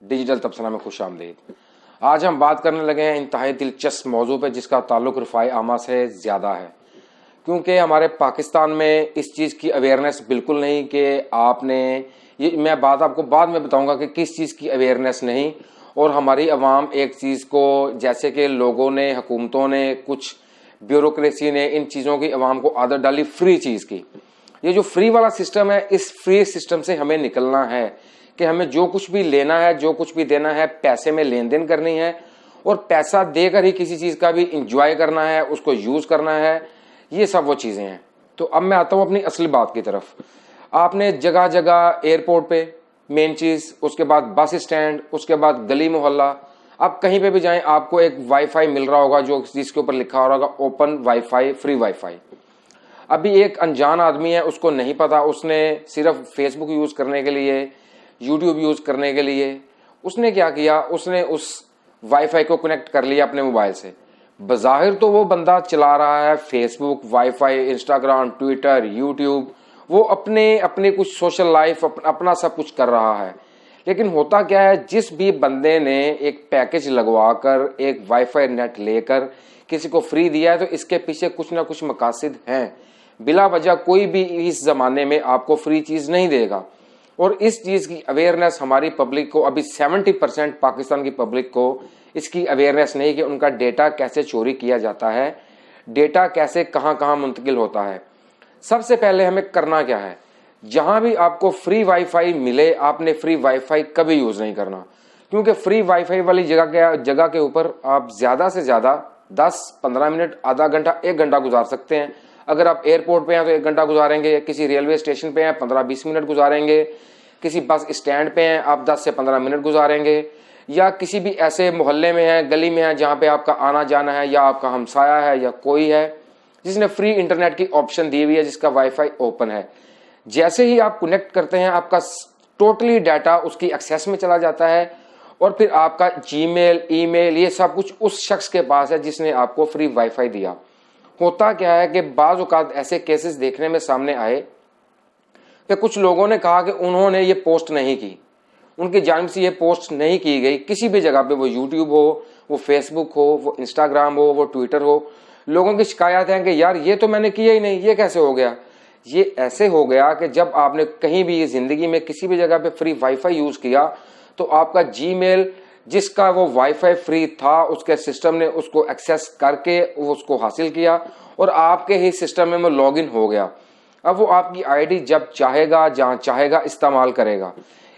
Digital तबसरा में खुश आमदीद। आज हम बात करने लगे हैं इंतहाई दिलचस्प मौजू पे जिसका ताल्लुक रफ़ाए आमा से ज़्यादा है, क्योंकि हमारे पाकिस्तान में इस चीज़ की अवेयरनेस बिल्कुल नहीं कि आपने ये, मैं बात आपको बाद में बताऊंगा कि किस चीज़ की अवेयरनेस नहीं। और हमारी अवाम एक चीज़ को, जैसे कि लोगों ने, हुकूमतों ने, कुछ ब्यूरोक्रेसी ने इन चीज़ों की अवाम को आदत डाली फ्री चीज़ की। ये जो फ्री वाला सिस्टम है, इस फ्री सिस्टम से हमें निकलना है कि हमें जो कुछ भी लेना है, जो कुछ भी देना है, पैसे में लेन देन करनी है और पैसा देकर ही किसी चीज़ का भी इंजॉय करना है, उसको यूज़ करना है। ये सब वो चीज़ें हैं। तो अब मैं आता हूँ अपनी असली बात की तरफ। आपने जगह जगह एयरपोर्ट पे मेन चीज़, उसके बाद बस स्टैंड, उसके बाद गली मोहल्ला, आप कहीं पे भी जाएं आपको एक वाईफाई मिल रहा होगा जो जिसके ऊपर लिखा हो रहा होगा ओपन वाईफाई, फ्री वाईफाई। अभी एक अनजान आदमी है, उसको नहीं पता, उसने सिर्फ फेसबुक यूज़ करने के लिए, यूट्यूब यूज़ करने के लिए उसने क्या किया, उसने उस वाईफाई को कनेक्ट कर लिया अपने मोबाइल से। बज़ाहिर तो वो बंदा चला रहा है Facebook, wifi, Instagram, Twitter, YouTube, वो अपने कुछ सोशल लाइफ अपना सब कुछ कर रहा है। लेकिन होता क्या है, जिस भी बंदे ने एक पैकेज लगवाकर एक वाईफाई नेट लेकर किसी को फ्री दिया है, तो इसके पीछे कुछ ना कुछ मकासद हैं। बिला वजह कोई भी इस जमाने में आपको फ्री चीज नहीं देगा। और इस चीज की अवेयरनेस हमारी पब्लिक को, अभी 70% पाकिस्तान की पब्लिक को इसकी अवेयरनेस नहीं कि उनका डेटा कैसे चोरी किया जाता है, डेटा कैसे कहां कहां मुंतकिल होता है। सबसे पहले हमें करना क्या है, जहां भी आपको फ्री वाईफाई मिले, आपने फ्री वाईफाई कभी यूज नहीं करना, क्योंकि फ्री वाईफाई वाली जगह के ऊपर आप ज्यादा से ज्यादा 10-15 मिनट, आधा घंटा, 1 घंटा गुजार सकते हैं। अगर आप एयरपोर्ट पे हैं तो 1 घंटा गुजारेंगे, किसी रेलवे स्टेशन पे हैं 15-20 मिनट गुजारेंगे, किसी बस स्टैंड पे हैं आप 10 से 15 मिनट गुजारेंगे, या किसी भी ऐसे मोहल्ले में है, गली में है जहाँ पे आपका आना जाना है, या आपका हमसाया है या कोई है जिसने फ्री इंटरनेट की ऑप्शन दी हुई है, जिसका वाईफाई ओपन है। जैसे ही आप कनेक्ट करते हैं आपका टोटली डाटा उसकी एक्सेस में चला जाता है और फिर आपका जीमेल, ईमेल, ये सब कुछ उस शख्स के पास है जिसने आपको फ्री वाईफाई दिया। होता क्या है कि बाज़ औक़ात ऐसे केसेस देखने में सामने आए कि कुछ लोगों ने कहा कि उन्होंने ये पोस्ट नहीं की, उनकी जानिब से ये पोस्ट नहीं की गई किसी भी जगह पे, वो यूट्यूब हो, वो फेसबुक हो, वो इंस्टाग्राम हो, वो ट्विटर हो। लोगों की शिकायत है कि यार ये तो मैंने किया ही नहीं, ये कैसे हो गया। ये ऐसे हो गया कि जब आपने कहीं भी जिंदगी में किसी भी जगह पे फ्री वाईफाई यूज किया तो आपका जीमेल, जिसका वो वाईफाई फ्री था, उसके सिस्टम ने उसको एक्सेस करके उसको हासिल किया और आपके ही सिस्टम में वो लॉगिन हो गया। अब वो आपकी आईडी जब चाहेगा, जहां चाहेगा इस्तेमाल करेगा।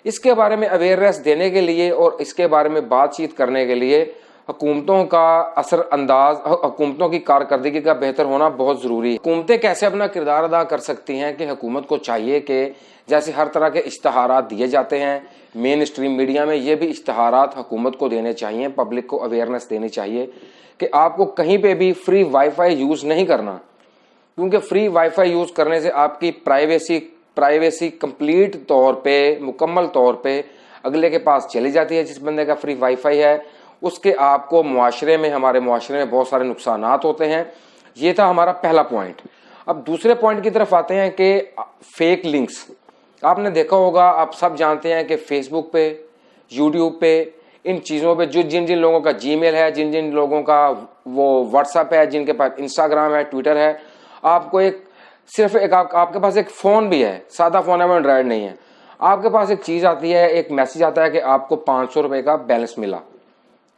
इसके बारे में अवेयरनेस देने के लिए और इसके बारे में बातचीत करने के लिए हुकूमतों का असर अंदाज, हुकूमतों की कारकर्दगी का बेहतर होना बहुत ज़रूरी है। हुकूमतें कैसे अपना किरदार अदा कर सकती हैं कि हुकूमत को चाहिए कि जैसे हर तरह के इश्तहारात दिए जाते हैं मेन स्ट्रीम मीडिया में, ये भी इश्तहारात हुकूमत को देने चाहिए, पब्लिक को अवेयरनेस देनी चाहिए कि आपको कहीं पर भी फ्री वाईफाई यूज़ नहीं करना, क्योंकि फ्री वाईफाई यूज़ करने से आपकी प्राइवेसी कंप्लीट तौर पे, मुकम्मल तौर पे अगले के पास चली जाती है। जिस बंदे का फ्री वाईफाई है उसके आपको मुआशरे में, हमारे मुआशरे में बहुत सारे नुकसानात होते हैं। ये था हमारा पहला पॉइंट। अब दूसरे पॉइंट की तरफ आते हैं कि फेक लिंक्स। आपने देखा होगा, आप सब जानते हैं कि फेसबुक पे, यूट्यूब पे, इन चीज़ों पे जो जिन जिन लोगों का जीमेल है, जिन जिन लोगों का वो व्हाट्सएप है, जिनके पास इंस्टाग्राम है, ट्विटर है, आपको आपके पास एक फ़ोन भी है, सादा फ़ोन है, वो एंड्रॉयड नहीं है, आपके पास एक चीज़ आती है, एक मैसेज आता है कि आपको 500 रुपये का बैलेंस मिला।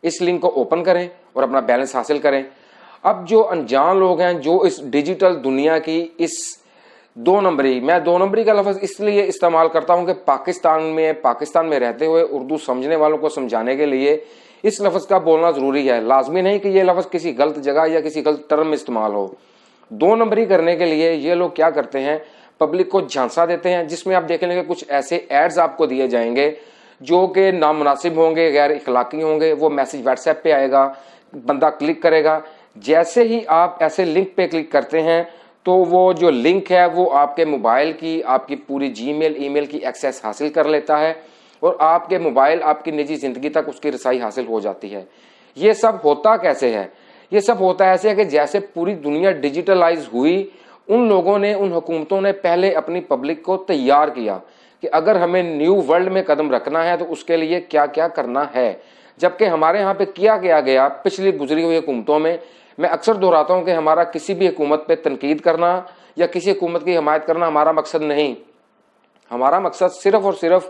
इस लिंक को ओपन करें और अपना बैलेंस हासिल करें। अब जो अनजान लोग हैं, जो इस डिजिटल दुनिया की इस 2 नंबरी, मैं 2 नंबरी का लफ्ज़ इसलिए इस्तेमाल करता हूं कि पाकिस्तान में रहते हुए उर्दू समझने वालों को समझाने के लिए इस लफ्ज़ का बोलना ज़रूरी है। लाजमी नहीं कि ये लफ्ज़ किसी गलत जगह या किसी गलत टर्म में इस्तेमाल हो। 2 नंबरी करने के लिए ये लोग क्या करते हैं, पब्लिक को झांसा देते हैं, जिसमें आप देखेंगे कुछ ऐसे एड्स आपको दिए जाएंगे जो कि नामुनासिब होंगे, गैर इखलाकी होंगे। वो मैसेज व्हाट्सएप पे आएगा, बंदा क्लिक करेगा, जैसे ही आप ऐसे लिंक पे क्लिक करते हैं तो वो जो लिंक है वो आपके मोबाइल की, आपकी पूरी जीमेल, ईमेल की एक्सेस हासिल कर लेता है और आपके मोबाइल, आपकी निजी ज़िंदगी तक उसकी रसाई हासिल हो जाती है। ये सब होता कैसे है? ये सब होता ऐसे है कि जैसे पूरी दुनिया डिजिटलाइज हुई, उन लोगों ने, उन हुकूमतों ने पहले अपनी पब्लिक को तैयार किया کہ اگر ہمیں نیو ورلڈ میں قدم رکھنا ہے تو اس کے لیے کیا کیا کرنا ہے، جبکہ ہمارے ہاں پہ کیا گیا پچھلی گزری ہوئی حکومتوں میں اکثر دہراتا ہوں کہ ہمارا کسی بھی حکومت پہ تنقید کرنا یا کسی حکومت کی حمایت کرنا ہمارا مقصد نہیں. ہمارا مقصد صرف اور صرف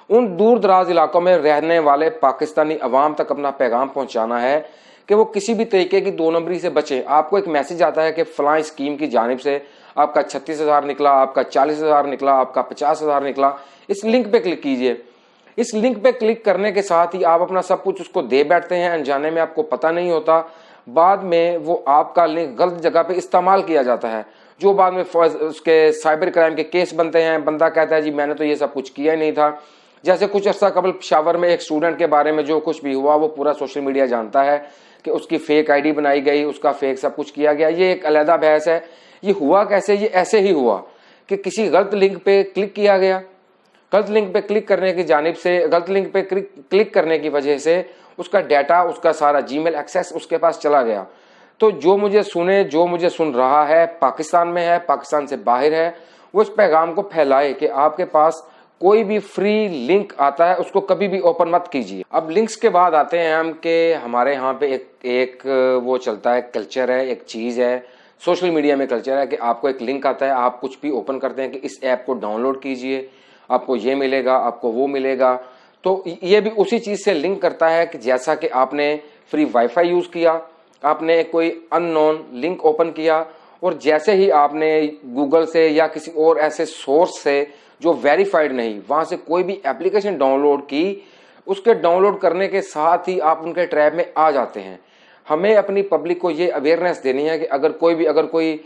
ان دور دراز علاقوں میں رہنے والے پاکستانی عوام تک اپنا پیغام پہنچانا ہے کہ وہ کسی بھی طریقے کی 2 نمبری سے بچیں. آپ کو ایک میسج آتا ہے کہ فلاں اسکیم کی جانب سے آپ کا 36,000 نکلا، آپ کا 40,000 نکلا، آپ کا 50,000 نکلا، اس لنک پہ کلک کیجئے. اس لنک پہ کلک کرنے کے ساتھ ہی آپ اپنا سب کچھ اس کو دے بیٹھتے ہیں، انجانے میں آپ کو پتہ نہیں ہوتا. بعد میں وہ آپ کا لنک غلط جگہ پہ استعمال کیا جاتا ہے، جو بعد میں اس کے سائبر کرائم کے کیس بنتے ہیں. بندہ کہتا ہے جی میں نے تو یہ سب کچھ کیا ہی نہیں تھا. جیسے کچھ عرصہ قبل پشاور میں ایک اسٹوڈنٹ کے بارے میں جو کچھ بھی ہوا وہ پورا سوشل میڈیا جانتا ہے کہ اس کی فیک آئی ڈی بنائی گئی، اس کا فیک سب کچھ کیا گیا. یہ ایک علیحدہ بحث ہے. یہ ہوا کیسے؟ یہ ایسے ہی ہوا کہ کسی غلط لنک پہ کلک کیا گیا. غلط لنک پہ کلک کرنے کی جانب سے، غلط لنک پہ کلک کرنے کی وجہ سے اس کا ڈیٹا، اس کا سارا جی میل ایکسیس اس کے پاس چلا گیا. تو جو مجھے سن رہا ہے، پاکستان میں ہے، پاکستان سے باہر ہے، وہ اس پیغام کو پھیلائے کہ آپ کے پاس کوئی بھی فری لنک آتا ہے اس کو کبھی بھی اوپن مت کیجیے. اب لنکس کے بعد آتے ہیں ہم کہ ہمارے ہاں پہ ایک وہ چلتا ہے، کلچر ہے، ایک چیز ہے سوشل میڈیا میں کلچر ہے کہ آپ کو ایک لنک آتا ہے، آپ کچھ بھی اوپن کرتے ہیں کہ اس ایپ کو ڈاؤن لوڈ کیجیے، آپ کو یہ ملے گا، آپ کو وہ ملے گا. تو یہ بھی اسی چیز سے لنک کرتا ہے کہ جیسا کہ آپ نے فری وائی فائی یوز کیا، آپ نے کوئی ان نون لنک اوپن کیا، اور جیسے ہی آپ نے گوگل سے یا کسی اور ایسے سورس سے جو ویریفائڈ نہیں، وہاں سے کوئی بھی ایپلیکیشن ڈاؤن لوڈ کی، اس کے ڈاؤن لوڈ کرنے کے ساتھ ہی آپ ان کے ٹریپ میں آ جاتے ہیں. ہمیں اپنی پبلک کو یہ اویئرنیس دینی ہے کہ اگر کوئی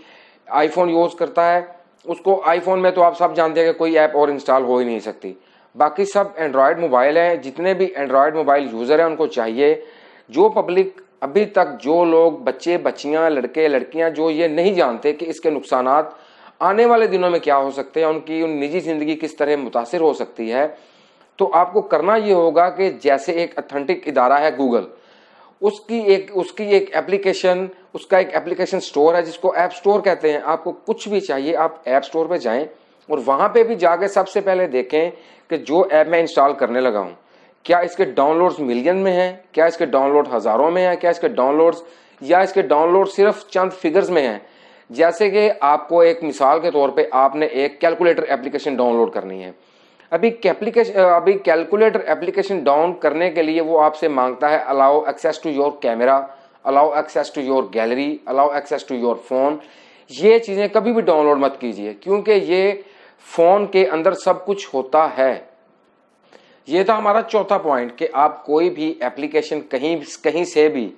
آئی فون یوز کرتا ہے، اس کو آئی فون میں تو آپ سب جانتے ہیں کہ کوئی ایپ اور انسٹال ہو ہی نہیں سکتی. باقی سب اینڈرائڈ موبائل ہیں، جتنے بھی اینڈرائڈ موبائل یوزر ہیں ان کو چاہیے، جو پبلک ابھی تک، جو لوگ بچے بچیاں، لڑکے لڑکیاں جو یہ نہیں جانتے کہ اس کے نقصانات آنے والے دنوں میں کیا ہو سکتے ہیں، ان نجی زندگی کس طرح متاثر ہو سکتی ہے، تو آپ کو کرنا یہ ہوگا کہ جیسے ایک اتھینٹک ادارہ ہے گوگل، اس کی ایک ایپلیکیشن، اس کا ایک ایپلیکیشن سٹور ہے جس کو ایپ سٹور کہتے ہیں. آپ کو کچھ بھی چاہیے آپ ایپ سٹور پہ جائیں اور وہاں پہ بھی جا کے سب سے پہلے دیکھیں کہ جو ایپ میں انسٹال کرنے لگا ہوں کیا اس کے ڈاؤن لوڈز ملین میں ہیں، کیا اس کے ڈاؤن لوڈ ہزاروں میں ہیں، کیا اس کے ڈاؤن لوڈز یا اس کے ڈاؤن لوڈ صرف چند فگرز میں ہیں. جیسے کہ آپ کو ایک مثال کے طور پہ آپ نے ایک کیلکولیٹر ایپلیکیشن ڈاؤن لوڈ کرنی ہے. ابھی کیلکولیٹر ایپلیکیشن ڈاؤن کرنے کے لیے وہ آپ سے مانگتا ہے allow access to your camera, allow access to your gallery, allow access to your phone. یہ چیزیں کبھی بھی ڈاؤن لوڈ مت کیجیے کیونکہ یہ فون کے اندر سب کچھ ہوتا ہے. یہ تھا ہمارا چوتھا پوائنٹ کہ آپ کوئی بھی ایپلیکیشن کہیں سے بھی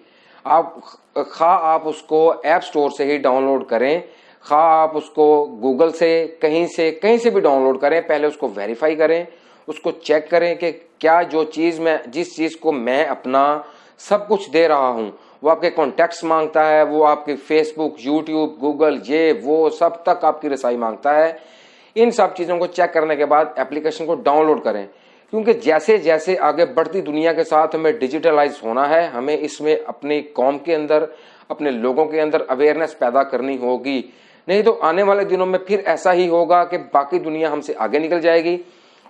خواہ آپ اس کو ایپ سٹور سے ہی ڈاؤن لوڈ کریں، خواہ آپ اس کو گوگل سے کہیں سے بھی ڈاؤن لوڈ کریں، پہلے اس کو ویریفائی کریں، اس کو چیک کریں کہ کیا جس چیز کو میں اپنا سب کچھ دے رہا ہوں وہ آپ کے کانٹیکٹس مانگتا ہے، وہ آپ کے فیس بک، یوٹیوب، گوگل، یہ وہ سب تک آپ کی رسائی مانگتا ہے. ان سب چیزوں کو چیک کرنے کے بعد ایپلیکیشن کو ڈاؤن لوڈ کریں کیونکہ جیسے جیسے آگے بڑھتی دنیا کے ساتھ ہمیں ڈیجیٹلائز ہونا ہے، ہمیں اس میں اپنی قوم کے اندر، اپنے لوگوں کے اندر اویئرنیس پیدا کرنی ہوگی. نہیں تو آنے والے دنوں میں پھر ایسا ہی ہوگا کہ باقی دنیا ہم سے آگے نکل جائے گی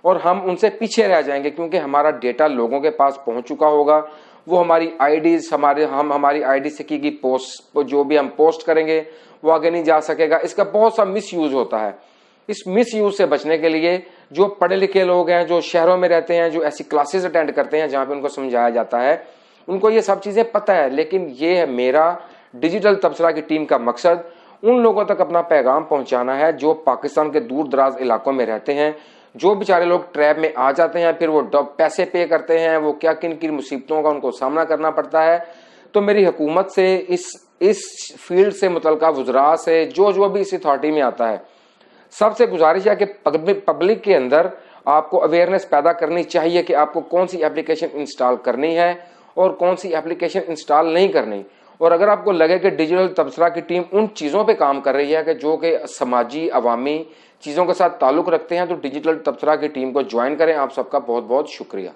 اور ہم ان سے پیچھے رہ جائیں گے کیونکہ ہمارا ڈیٹا لوگوں کے پاس پہنچ چکا ہوگا. وہ ہماری آئی ڈیز، ہماری آئی ڈی سے کی گئی پوسٹ، جو بھی ہم پوسٹ کریں گے وہ آگے نہیں جا سکے گا. اس کا بہت سا مس یوز ہوتا ہے. اس مس یوز سے بچنے کے لیے جو پڑھے لکھے لوگ ہیں، جو شہروں میں رہتے ہیں، جو ایسی کلاسز اٹینڈ کرتے ہیں جہاں پہ ان کو سمجھایا جاتا ہے، ان کو یہ سب چیزیں پتہ ہے. لیکن یہ ہے میرا ڈیجیٹل تبصرہ کی ٹیم کا مقصد، ان لوگوں تک اپنا پیغام پہنچانا ہے جو پاکستان کے دور دراز علاقوں میں رہتے ہیں، جو بیچارے لوگ ٹریپ میں آ جاتے ہیں، پھر وہ پیسے پے کرتے ہیں، وہ کیا کن مصیبتوں کا ان کو سامنا کرنا پڑتا ہے. تو میری حکومت سے، اس فیلڈ سے متعلقہ وزراء سے، جو بھی اس اتھارٹی میں آتا ہے، سب سے گزارش ہے کہ پبلک کے اندر آپ کو اویئرنیس پیدا کرنی چاہیے کہ آپ کو کون سی ایپلیکیشن انسٹال کرنی ہے اور کون سی ایپلیکیشن انسٹال نہیں کرنی. اور اگر آپ کو لگے کہ ڈیجیٹل تبصرہ کی ٹیم ان چیزوں پہ کام کر رہی ہے کہ جو کہ سماجی عوامی چیزوں کے ساتھ تعلق رکھتے ہیں، تو ڈیجیٹل تبصرہ کی ٹیم کو جوائن کریں. آپ سب کا بہت بہت شکریہ.